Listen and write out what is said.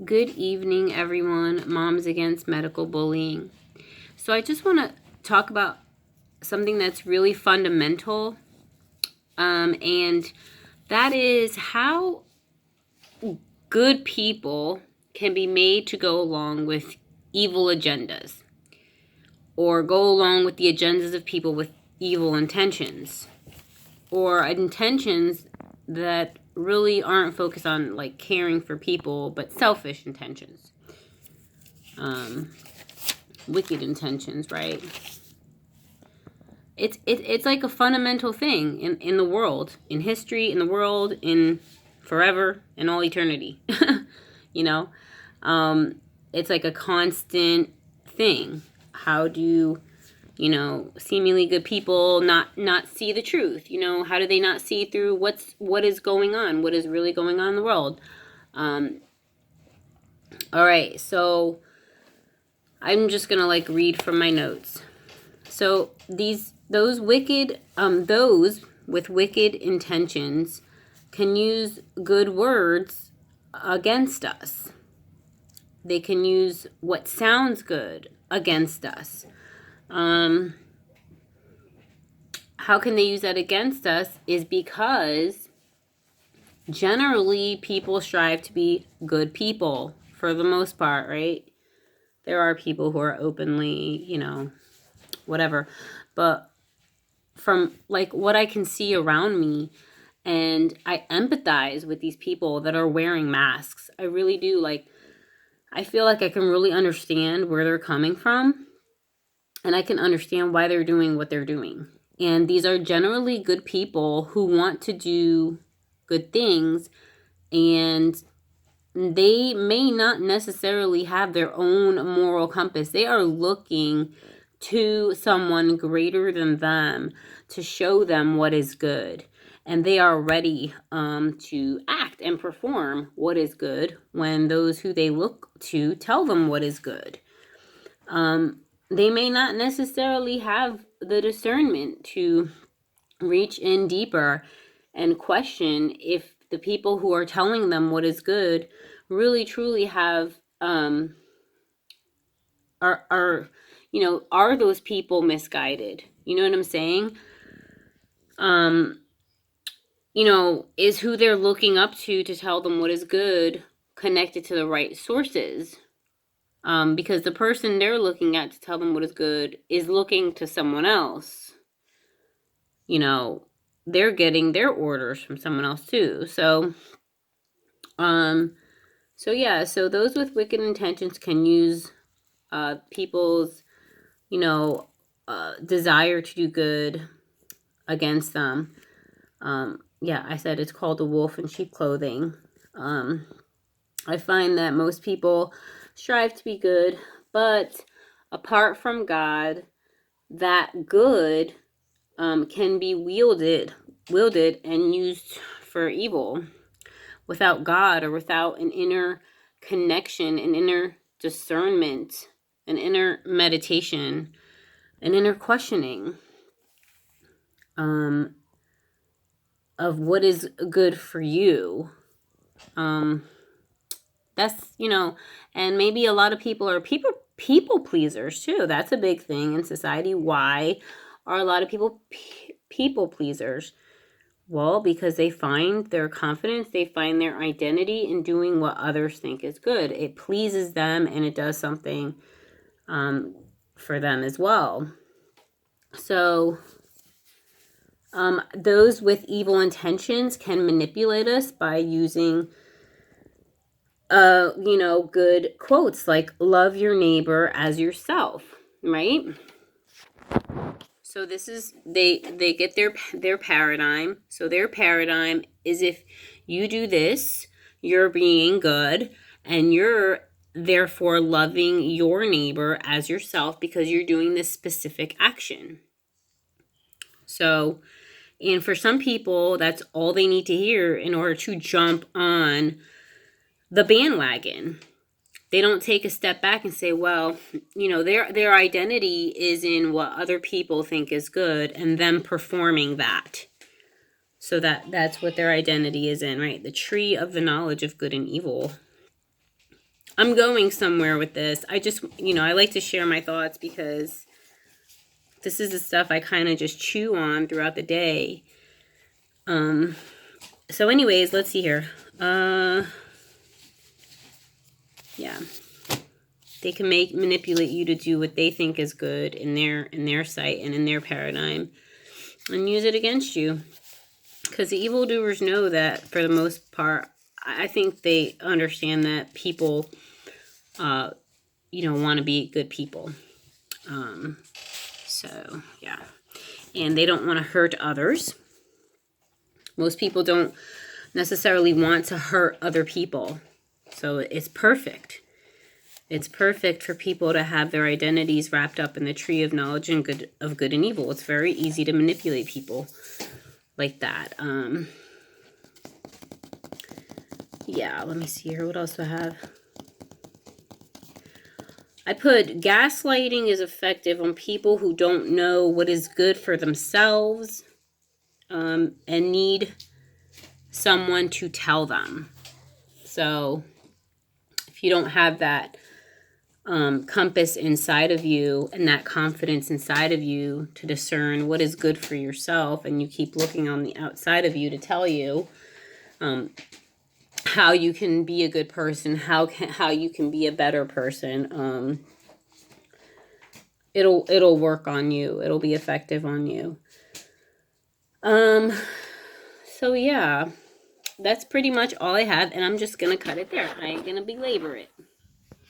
Good evening, everyone. Moms Against Medical Bullying. So, I just want to talk about something that's really fundamental, and that is how good people can be made to go along with evil agendas or go along with the agendas of people with evil intentions or intentions that really aren't focused on like caring for people but selfish intentions. Wicked intentions, right? It's like a fundamental thing in the world, in history, in the world, in forever, in all eternity. you know, it's like a constant thing. How do seemingly good people not see the truth? How do they not see through what is going on, what is really going on in the world? All right, so I'm just gonna read from my notes. So those with wicked intentions can use good words against us. They can use what sounds good against us. How can they use that against us is because generally people strive to be good people for the most part, right? There are people who are openly, whatever. But from what I can see around me, and I empathize with these people that are wearing masks. I really do. I feel like I can really understand where they're coming from, and I can understand why they're doing what they're doing. And these are generally good people who want to do good things, and they may not necessarily have their own moral compass. They are looking to someone greater than them to show them what is good. And they are ready to act and perform what is good when those who they look to tell them what is good. They may not necessarily have the discernment to reach in deeper and question if the people who are telling them what is good really truly have are those people misguided? You know what I'm saying? Is who they're looking up to tell them what is good connected to the right sources? Because the person they're looking at to tell them what is good is looking to someone else. They're getting their orders from someone else too. So those with wicked intentions can use people's, desire to do good against them. I said it's called the wolf in sheep clothing. I find that most people strive to be good, but apart from God, that good can be wielded and used for evil. Without God, or without an inner connection, an inner discernment, an inner meditation, an inner questioning of what is good for you. That's, and maybe a lot of people are people pleasers too. That's a big thing in society. Why are a lot of people people pleasers? Well, because they find their confidence, they find their identity in doing what others think is good. It pleases them and it does something for them as well. So those with evil intentions can manipulate us by using good quotes like love your neighbor as yourself, right? So this is they get their paradigm. So their paradigm is if you do this, you're being good and you're therefore loving your neighbor as yourself because you're doing this specific action. So, and for some people, that's all they need to hear in order to jump on the bandwagon. They don't take a step back and say, well, their identity is in what other people think is good and them performing that. So that's what their identity is in, right? The tree of the knowledge of good and evil. I'm going somewhere with this. I just, I like to share my thoughts because this is the stuff I kind of just chew on throughout the day. So anyways, let's see here. Yeah. They can manipulate you to do what they think is good in their sight and in their paradigm and use it against you. Because the evildoers know that for the most part, I think they understand that people, want to be good people. So, yeah. And they don't want to hurt others. Most people don't necessarily want to hurt other people. So it's perfect. It's perfect for people to have their identities wrapped up in the tree of knowledge and good and evil. It's very easy to manipulate people like that. Yeah, let me see here. What else do I have? I put gaslighting is effective on people who don't know what is good for themselves and need someone to tell them. So if you don't have that compass inside of you and that confidence inside of you to discern what is good for yourself, and you keep looking on the outside of you to tell you how you can be a good person, how you can be a better person, it'll work on you. It'll be effective on you. So yeah, that's pretty much all I have, and I'm just gonna cut it there. I ain't gonna belabor it.